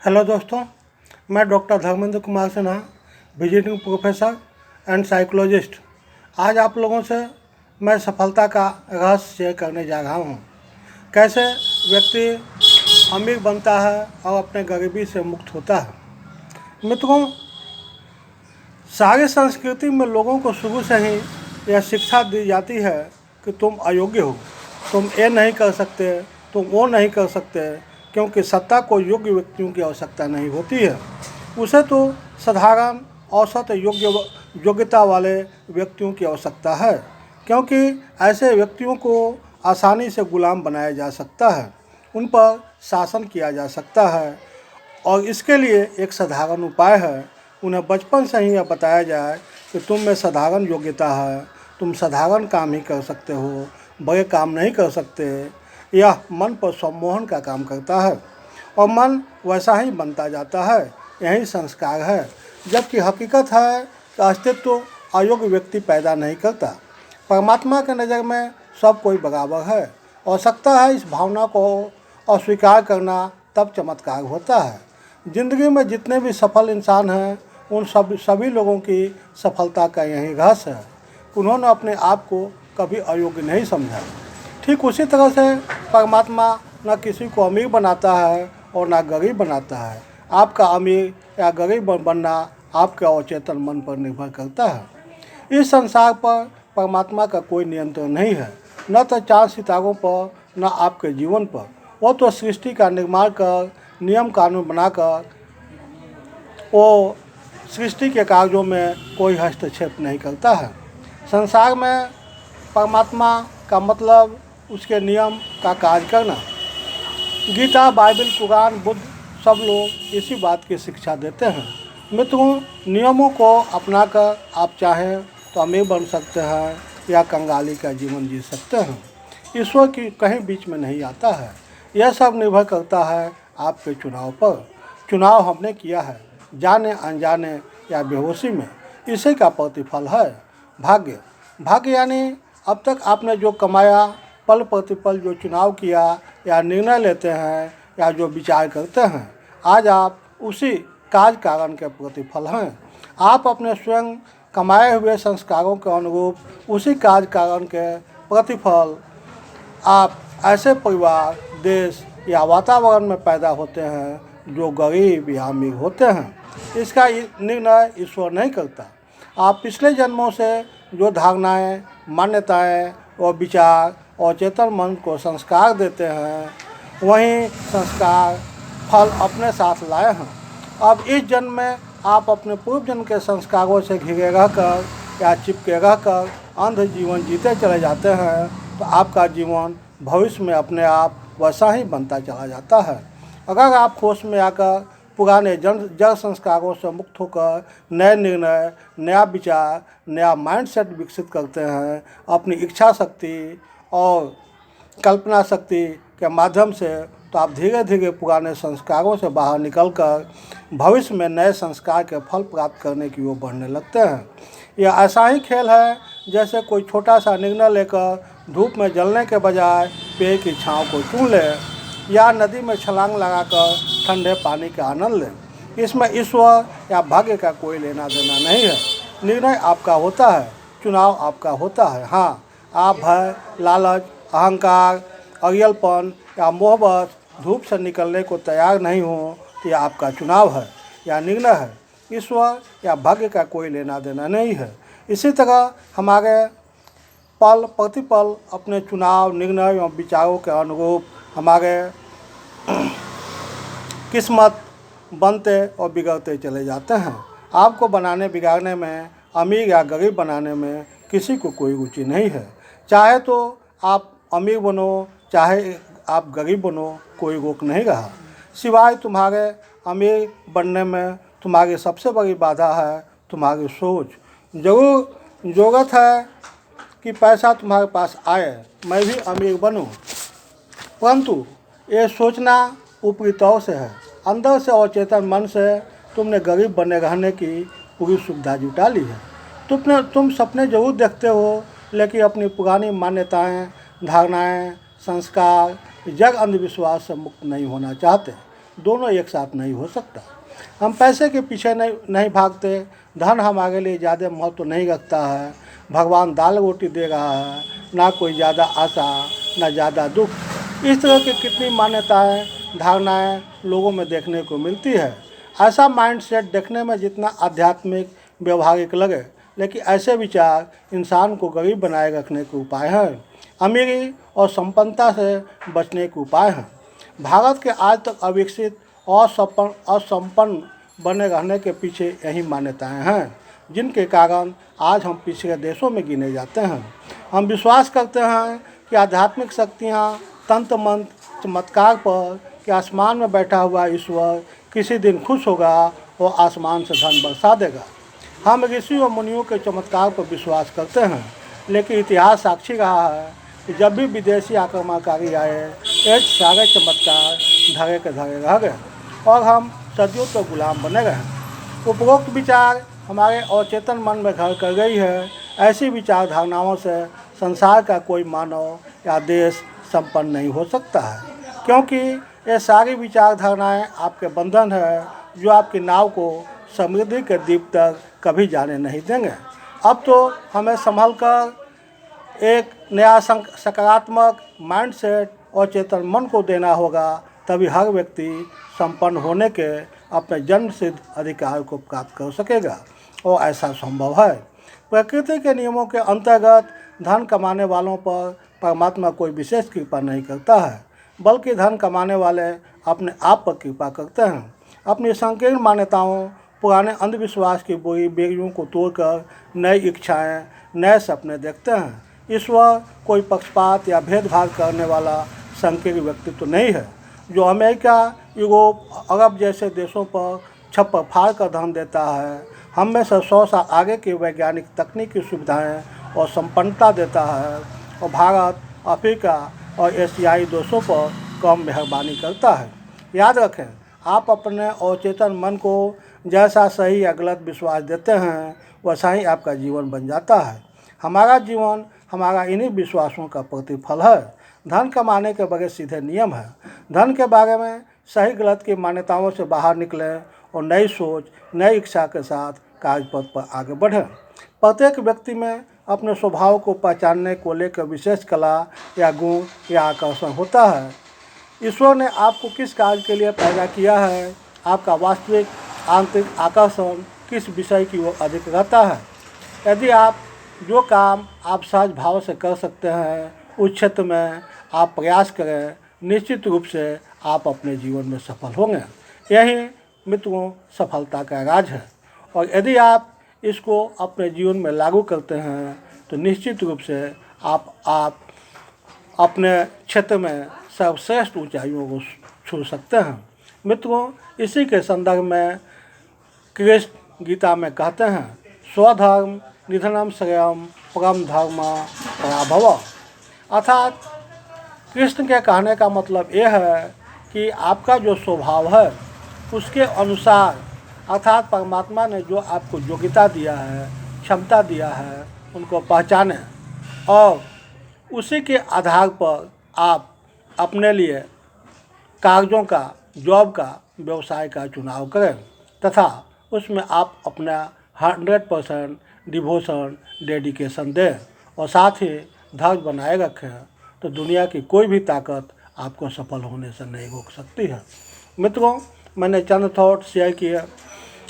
Hello दोस्तों, मैं doctor Dharmendra Kumar Sinha, visiting professor and psychologist. आज आप लोगों से मैं सफलता का रहस्य शेयर करने जा रहा हूँ। कैसे व्यक्ति अमीर बनता है और अपने गरीबी से मुक्त होता है। मित्रों, सारी संस्कृति में लोगों को शुरू से ही यह शिक्षा दी जाती है कि तुम अयोग्य हो, तुम ये नहीं कर सकते, तुम वो नहीं कर सकते, क्योंकि सत्ता को योग्य व्यक्तियों की आवश्यकता नहीं होती है। उसे तो साधारण औसत योग्यता वाले व्यक्तियों की आवश्यकता है, क्योंकि ऐसे व्यक्तियों को आसानी से गुलाम बनाया जा सकता है, उन पर शासन किया जा सकता है। और इसके लिए एक साधारण उपाय है, उन्हें बचपन से ही यह बताया जाए कि तुम में साधारण योग्यता है, तुम साधारण काम ही कर सकते हो, बड़े काम नहीं कर सकते। यह मन पर सम्मोहन का काम करता है और मन वैसा ही बनता जाता है। यही संस्कार है। जबकि हकीकत है कि अस्तित्व अयोग्य व्यक्ति पैदा नहीं करता। परमात्मा के नज़र में सब कोई बराबर है। आवश्यकता है इस भावना को अस्वीकार करना, तब चमत्कार होता है। जिंदगी में जितने भी सफल इंसान हैं, उन सभी लोगों की सफलता का यही रहस्य है। उन्होंने अपने आप को कभी अयोग्य नहीं समझा। ठीक उसी तरह से परमात्मा न किसी को अमीर बनाता है और न गरीब बनाता है। आपका अमीर या गरीब बनना आपके अवचेतन मन पर निर्भर करता है। इस संसार पर परमात्मा का कोई नियंत्रण नहीं है, न तो चांद सितारों पर, न आपके जीवन पर। वो तो सृष्टि का निर्माण कर, नियम कानून बनाकर वो सृष्टि के कार्यों में कोई हस्तक्षेप नहीं करता है। संसार में परमात्मा का मतलब उसके नियम का कार्य करना। गीता, बाइबल, कुरान, बुद्ध सब लोग इसी बात की शिक्षा देते हैं। मित्रों, नियमों को अपनाकर आप चाहें तो अमीर बन सकते हैं या कंगाली का जीवन जी सकते हैं। ईश्वर की कहीं बीच में नहीं आता है। यह सब निर्भर करता है आपके चुनाव पर। चुनाव हमने किया है, जाने अनजाने या बेहोशी में। इसी का प्रतिफल है भाग्य। भाग्य यानी अब तक आपने जो कमाया, पल प्रतिपल जो चुनाव किया या निर्णय लेते हैं या जो विचार करते हैं, आज आप उसी कार्य कारण के प्रतिफल हैं। आप अपने स्वयं कमाए हुए संस्कारों के अनुरूप उसी कार्य कारण के प्रतिफल आप ऐसे परिवार, देश या वातावरण में पैदा होते हैं जो गरीब या अमीर होते हैं। इसका निर्णय ईश्वर नहीं करता। आप पिछले जन्मों से जो धारणाएं, मान्यताएं और विचार और चेतन मन को संस्कार देते हैं, वही संस्कार फल अपने साथ लाए हैं। अब इस जन्म में आप अपने पूर्व जन्म के संस्कारों से घिरे रहकर या चिपके रहकर अंध जीवन जीते चले जाते हैं, तो आपका जीवन भविष्य में अपने आप वैसा ही बनता चला जाता है। अगर आप होश में आकर पुराने जड़ संस्कारों से मुक्त होकर नए निर्णय, नया विचार, नया माइंडसेट विकसित करते हैं, अपनी इच्छा शक्ति और कल्पना शक्ति के माध्यम से, तो आप धीरे धीरे पुराने संस्कारों से बाहर निकलकर भविष्य में नए संस्कार के फल प्राप्त करने की ओर बढ़ने लगते हैं। यह ऐसा ही खेल है जैसे कोई छोटा सा निर्णय लेकर धूप में जलने के बजाय पेड़ की छांव को चुन ले या नदी में छलांग लगाकर ठंडे पानी का आनंद ले। इसमें ईश्वर या भाग्य का कोई लेना देना नहीं है। निर्णय आपका होता है, चुनाव आपका होता है। हाँ, आप भय, लालच, अहंकार, अरियलपन या मोहब्बत धूप से निकलने को तैयार नहीं हो, तो यह आपका चुनाव है या निर्णय है। ईश्वर या भाग्य का कोई लेना देना नहीं है। इसी तरह हमारे पल प्रतिपल अपने चुनाव, निर्णय और विचारों के अनुरूप हमारे किस्मत बनते और बिगड़ते चले जाते हैं। आपको बनाने बिगाड़ने में, अमीर या गरीब बनाने में किसी को कोई रुचि नहीं है। चाहे तो आप अमीर बनो, चाहे आप गरीब बनो, कोई रोक नहीं रहा। सिवाय तुम्हारे अमीर बनने में तुम्हारी सबसे बड़ी बाधा है तुम्हारी सोच। जरूर ज़रूरत है कि पैसा तुम्हारे पास आए, मैं भी अमीर बनूं, परंतु ये सोचना ऊपरी तौर से है। अंदर से और चेतन मन से तुमने गरीब बने रहने की पूरी सुविधा जुटा ली है। तुम सपने जरूर देखते हो, लेकिन अपनी पुरानी मान्यताएं, धारणाएं, संस्कार, जग अंधविश्वास से मुक्त नहीं होना चाहते। दोनों एक साथ नहीं हो सकता। हम पैसे के पीछे नहीं भागते, धन हमारे लिए ज़्यादा महत्व नहीं रखता है। भगवान दाल रोटी दे रहा है, ना कोई ज़्यादा आशा ना ज़्यादा दुख। इस तरह की कितनी मान्यताएं, धारणाएं लोगों में देखने को मिलती है। ऐसा माइंडसेट देखने में जितना आध्यात्मिक व्यवहारिक लगे, लेकिन ऐसे विचार इंसान को गरीब बनाए रखने के उपाय हैं, अमीरी और संपन्नता से बचने के उपाय हैं। भारत के आज तक अविकसित और असंपन्न बने रहने के पीछे यही मान्यताएं हैं, जिनके कारण आज हम पिछड़े देशों में गिने जाते हैं। हम विश्वास करते हैं कि आध्यात्मिक शक्तियाँ, तंत्र मंत्र, चमत्कार पर कि आसमान में बैठा हुआ ईश्वर किसी दिन खुश होगा और आसमान से धन बरसा देगा। हम ऋषि और मुनियों के चमत्कार पर विश्वास करते हैं, लेकिन इतिहास साक्षी रहा है कि जब भी विदेशी आक्रमणकारी आए, एक सारे चमत्कार धरे के धरे रह गए और हम सदियों तक गुलाम बने रहे। उपरोक्त विचार हमारे अवचेतन मन में घर कर गई है। ऐसी विचारधारणाओं से संसार का कोई मानव या देश संपन्न नहीं हो सकता है, क्योंकि ये सारी विचारधारणाएं आपके बंधन है, जो आपकी नाव को समृद्धि के द्वीप तक कभी जाने नहीं देंगे। अब तो हमें संभल कर एक नया सकारात्मक माइंडसेट और चेतन मन को देना होगा, तभी हर व्यक्ति संपन्न होने के अपने जन्म सिद्ध अधिकार को प्राप्त कर सकेगा, और ऐसा संभव है। प्रकृति के नियमों के अंतर्गत धन कमाने वालों पर परमात्मा कोई विशेष कृपा नहीं करता है, बल्कि धन कमाने वाले अपने आप पर कृपा करते हैं। अपनी संकीर्ण मान्यताओं, पुराने अंधविश्वास की बुरी बेड़ियों को तोड़कर नई इच्छाएं, नए सपने देखते हैं। ईश्वर कोई पक्षपात या भेदभाव करने वाला संकीर्ण व्यक्तित्व नहीं है, जो अमेरिका, यूरोप, अरब जैसे देशों पर छप्पर फाड़ कर धन देता है। हम में से 100 साल आगे की वैज्ञानिक तकनीकी सुविधाएं और संपन्नता देता है, और भारत, अफ्रीका और एशियाई देशों पर कम मेहरबानी करता है। याद रखें, आप अपने अवचेतन मन को जैसा सही या गलत विश्वास देते हैं, वैसा ही आपका जीवन बन जाता है। हमारा जीवन हमारा इन्हीं विश्वासों का प्रतिफल है। धन कमाने के बड़े सीधे नियम हैं। धन के बारे में सही गलत की मान्यताओं से बाहर निकलें और नई सोच, नई इच्छा के साथ कार्यपथ पर आगे बढ़ें। प्रत्येक व्यक्ति में अपने स्वभाव को पहचानने को लेकर विशेष कला या गुण या आकर्षण होता है। ईश्वर ने आपको किस कार्य के लिए पैदा किया है, आपका वास्तविक आंतरिक आकर्षण किस विषय की ओर अधिक रहता है। यदि आप जो काम आप सहज भाव से कर सकते हैं, उस क्षेत्र में आप प्रयास करें, निश्चित रूप से आप अपने जीवन में सफल होंगे। यही मित्रों सफलता का राज है, और यदि आप इसको अपने जीवन में लागू करते हैं तो निश्चित रूप से आप अपने क्षेत्र में सर्वश्रेष्ठ ऊंचाइयों को छू सकते हैं। मित्रों, इसी के संदर्भ में कृष्ण गीता में कहते हैं, स्वधर्म निधनम श्रेयम परम धर्म पराभव। अर्थात कृष्ण के कहने का मतलब यह है कि आपका जो स्वभाव है उसके अनुसार, अर्थात परमात्मा ने जो आपको योग्यता दिया है, क्षमता दिया है, उनको पहचानें और उसी के आधार पर आप अपने लिए कागजों का, जॉब का, व्यवसाय का चुनाव करें तथा उसमें आप अपना 100% डिवोशन, डेडिकेशन दें और साथ ही धैर्य बनाए रखें, तो दुनिया की कोई भी ताकत आपको सफल होने से नहीं रोक सकती है। मित्रों, मैंने चंद थॉट शेयर किए,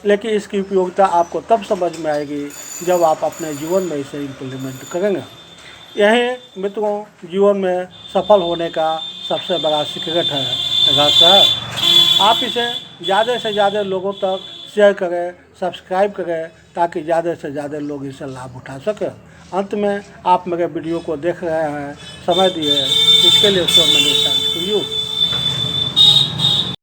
लेकिन इसकी उपयोगिता आपको तब समझ में आएगी जब आप अपने जीवन में इसे इम्प्लीमेंट करेंगे। यही मित्रों जीवन में सफल होने का सबसे बड़ा सीक्रेट है, रहस्य है। आप इसे ज़्यादा से ज़्यादा लोगों तक शेयर करें, सब्सक्राइब करें, ताकि ज़्यादा से ज़्यादा लोग इससे लाभ उठा सकें। अंत में आप मेरे वीडियो को देख रहे हैं, समय दिए, इसके लिए so many thanks to you.